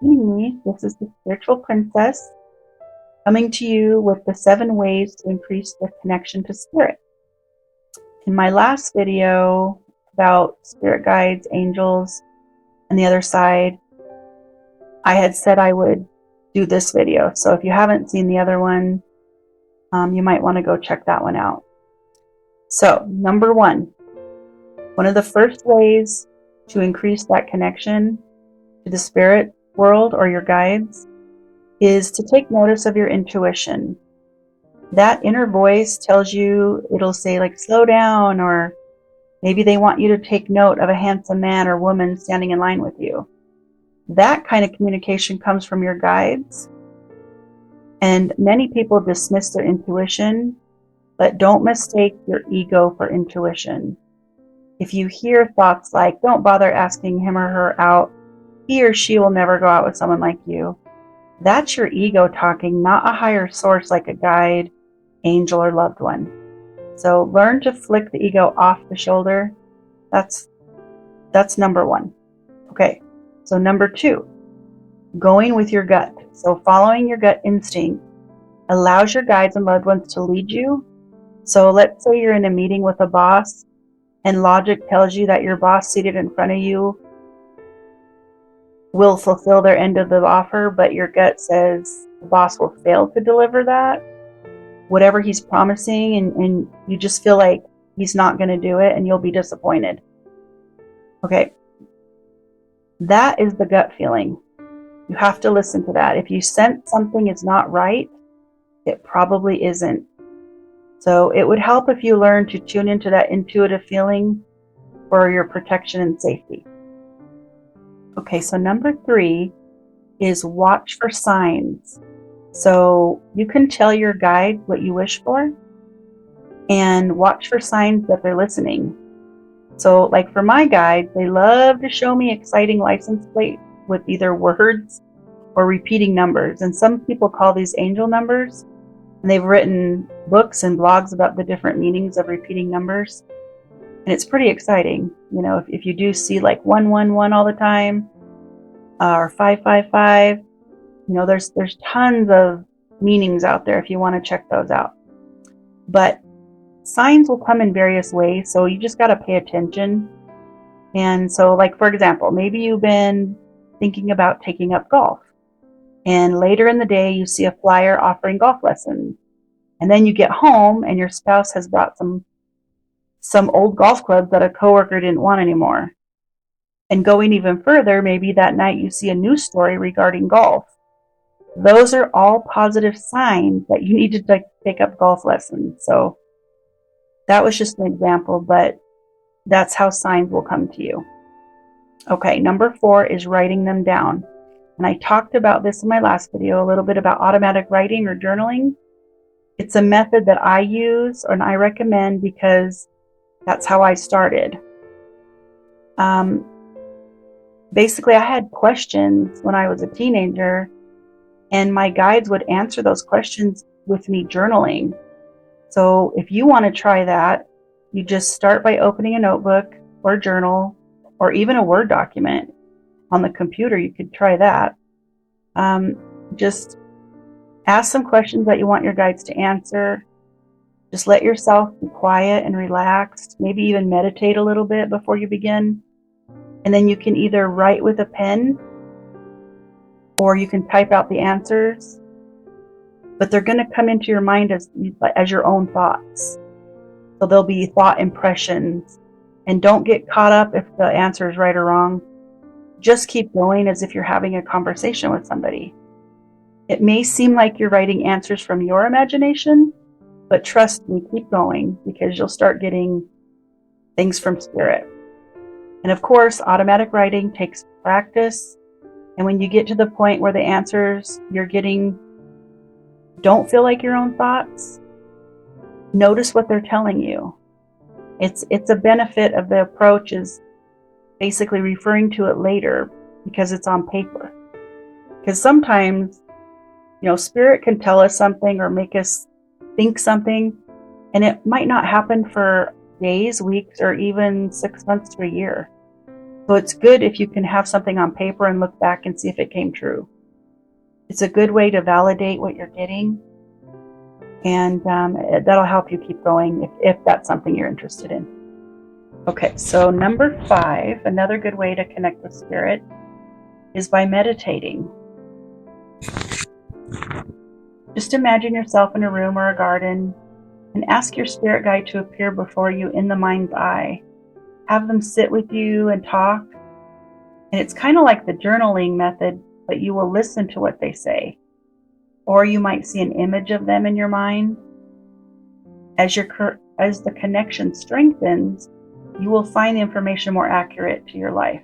joining me. This is the Spiritual Princess coming to you with the 7 ways to increase the connection to spirit. In my last video about spirit guides, angels, and the other side, I had said I would do this video. So if you haven't seen the other one, you might want to go check that one out. So, number 1, one of the first ways to increase that connection to the spirit world or your guides is to take notice of your intuition. That inner voice tells you, it'll say like, slow down, or maybe they want you to take note of a handsome man or woman standing in line with you. That kind of communication comes from your guides. And many people dismiss their intuition, but don't mistake your ego for intuition. If you hear thoughts like, don't bother asking him or her out, he or she will never go out with someone like you, that's your ego talking, not a higher source like a guide, angel, or loved one. So learn to flick the ego off the shoulder. That's number 1. Okay, so number 2, going with your gut. So following your gut instinct allows your guides and loved ones to lead you. So let's say you're in a meeting with a boss and logic tells you that your boss seated in front of you will fulfill their end of the offer, but your gut says the boss will fail to deliver that, whatever he's promising, and you just feel like he's not going to do it and you'll be disappointed. Okay, that is the gut feeling. You have to listen to that. If you sense something is not right, it probably isn't. So it would help if you learn to tune into that intuitive feeling for your protection and safety. Okay, so number 3 is watch for signs. So you can tell your guide what you wish for and watch for signs that they're listening. So like for my guides, they love to show me exciting license plates with either words or repeating numbers. And some people call these angel numbers. And they've written books and blogs about the different meanings of repeating numbers. And it's pretty exciting. You know, if you do see like 111 all the time, or 555, you know, there's tons of meanings out there if you want to check those out. But signs will come in various ways, so you just got to pay attention. And so, like, for example, maybe you've been thinking about taking up golf. And later in the day, you see a flyer offering golf lessons. And then you get home and your spouse has brought some old golf clubs that a coworker didn't want anymore. And going even further, maybe that night you see a news story regarding golf. Those are all positive signs that you need to take up golf lessons. So that was just an example, but that's how signs will come to you. Okay, number 4 is writing them down. And I talked about this in my last video, a little bit about automatic writing or journaling. It's a method that I use and I recommend because that's how I started. Basically, I had questions when I was a teenager, and my guides would answer those questions with me journaling. So if you want to try that, you just start by opening a notebook or journal or even a Word document. On the computer, you could try that. Just ask some questions that you want your guides to answer. Just let yourself be quiet and relaxed. Maybe even meditate a little bit before you begin. And then you can either write with a pen or you can type out the answers. But they're going to come into your mind as your own thoughts. So they'll be thought impressions. And don't get caught up if the answer is right or wrong. Just keep going as if you're having a conversation with somebody. It may seem like you're writing answers from your imagination, but trust me, keep going because you'll start getting things from spirit. And of course, automatic writing takes practice. And when you get to the point where the answers you're getting don't feel like your own thoughts, notice what they're telling you. It's a benefit of the approach is basically referring to it later because it's on paper. Because sometimes, you know, spirit can tell us something or make us think something, and it might not happen for days, weeks, or even 6 months to a year. So it's good if you can have something on paper and look back and see if it came true. It's a good way to validate what you're getting, and that'll help you keep going if that's something you're interested in. Okay, so number 5, another good way to connect with spirit is by meditating. Just imagine yourself in a room or a garden and ask your spirit guide to appear before you in the mind's eye. Have them sit with you and talk. And it's kind of like the journaling method, but you will listen to what they say. Or you might see an image of them in your mind. As the connection strengthens, you will find the information more accurate to your life.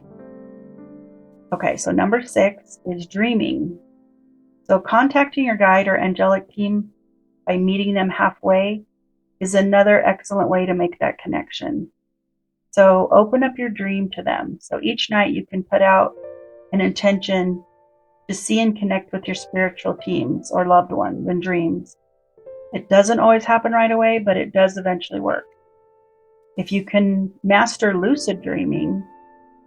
Okay, so number 6 is dreaming. So contacting your guide or angelic team by meeting them halfway is another excellent way to make that connection. So open up your dream to them. So each night you can put out an intention to see and connect with your spiritual teams or loved ones in dreams. It doesn't always happen right away, but it does eventually work. If you can master lucid dreaming,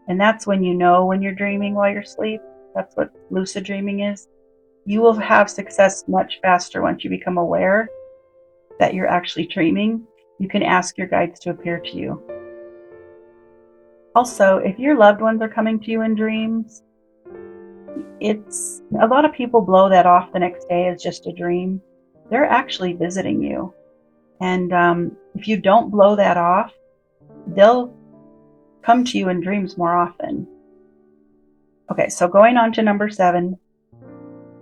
and that's when you know when you're dreaming while you're asleep, that's what lucid dreaming is, you will have success much faster once you become aware that you're actually dreaming. You can ask your guides to appear to you. Also, if your loved ones are coming to you in dreams, a lot of people blow that off the next day as just a dream. They're actually visiting you. And if you don't blow that off, they'll come to you in dreams more often. Okay, so going on to number 7,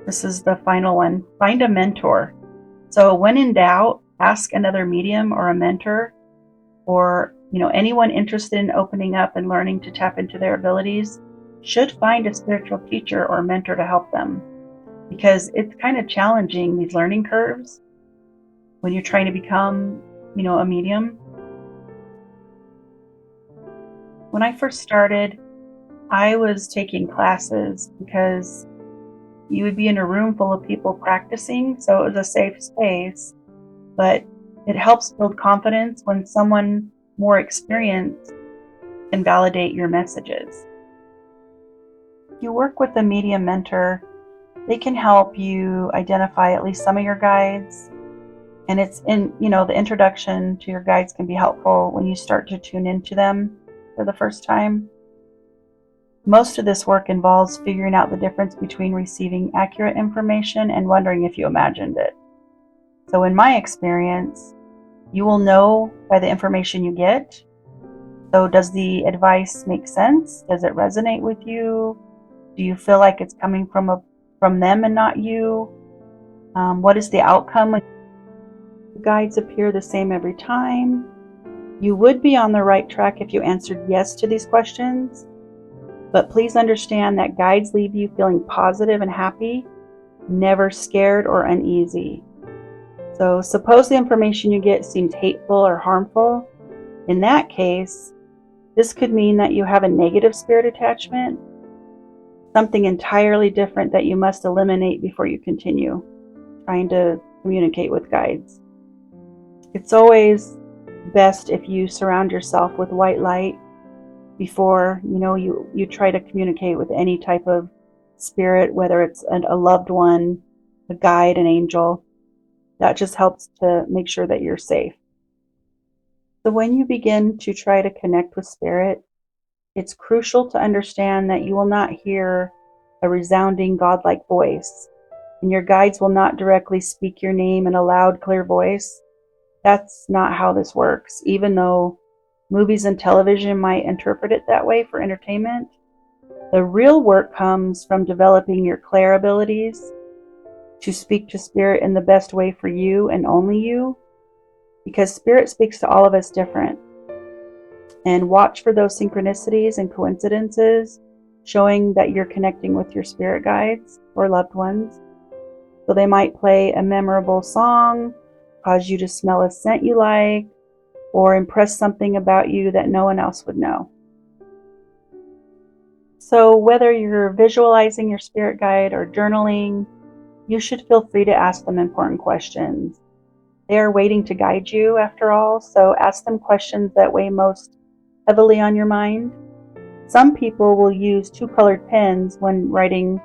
this is the final one. Find a mentor. So when in doubt, ask another medium or a mentor, or anyone interested in opening up and learning to tap into their abilities should find a spiritual teacher or mentor to help them, because it's kind of challenging, these learning curves, when you're trying to become a medium. When I first started, I was taking classes because you would be in a room full of people practicing, so it was a safe space, but it helps build confidence when someone more experienced can validate your messages. If you work with a medium mentor, they can help you identify at least some of your guides, and it's the introduction to your guides can be helpful when you start to tune into them for the first time. Most of this work involves figuring out the difference between receiving accurate information and wondering if you imagined it. So in my experience, you will know by the information you get. So does the advice make sense? Does it resonate with you? Do you feel like it's coming from them and not you? What is the outcome when the guides appear the same every time? You would be on the right track if you answered yes to these questions, but please understand that guides leave you feeling positive and happy, never scared or uneasy. So suppose the information you get seems hateful or harmful. In that case, this could mean that you have a negative spirit attachment, something entirely different that you must eliminate before you continue trying to communicate with guides. It's always best if you surround yourself with white light before you try to communicate with any type of spirit, whether it's a loved one, a guide, an angel. That just helps to make sure that you're safe. So when you begin to try to connect with spirit, it's crucial to understand that you will not hear a resounding godlike voice, and your guides will not directly speak your name in a loud, clear voice. That's not how this works, even though movies and television might interpret it that way for entertainment. The real work comes from developing your clair abilities to speak to spirit in the best way for you and only you, because spirit speaks to all of us different. And watch for those synchronicities and coincidences showing that you're connecting with your spirit guides or loved ones. So they might play a memorable song, cause you to smell a scent you like, or impress something about you that no one else would know. So whether you're visualizing your spirit guide or journaling, you should feel free to ask them important questions. They are waiting to guide you after all, so ask them questions that weigh most heavily on your mind. Some people will use 2 colored pens when writing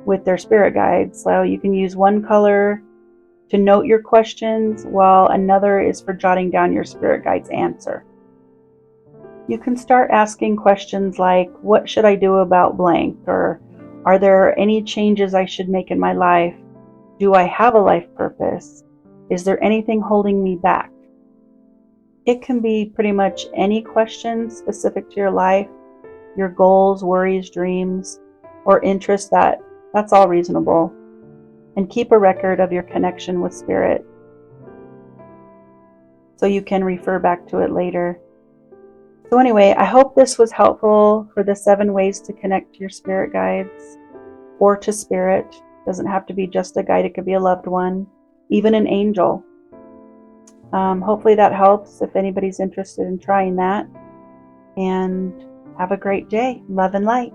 with their spirit guides. So you can use one color to note your questions, while another is for jotting down your spirit guide's answer. You can start asking questions like, what should I do about blank? Or are there any changes I should make in my life? Do I have a life purpose? Is there anything holding me back? It can be pretty much any question specific to your life, your goals, worries, dreams, or interests. That's all reasonable. And keep a record of your connection with spirit so you can refer back to it later. So anyway, I hope this was helpful for the 7 ways to connect to your spirit guides or to spirit. It doesn't have to be just a guide, it could be a loved one, even an angel. Hopefully that helps if anybody's interested in trying that. And have a great day. Love and light.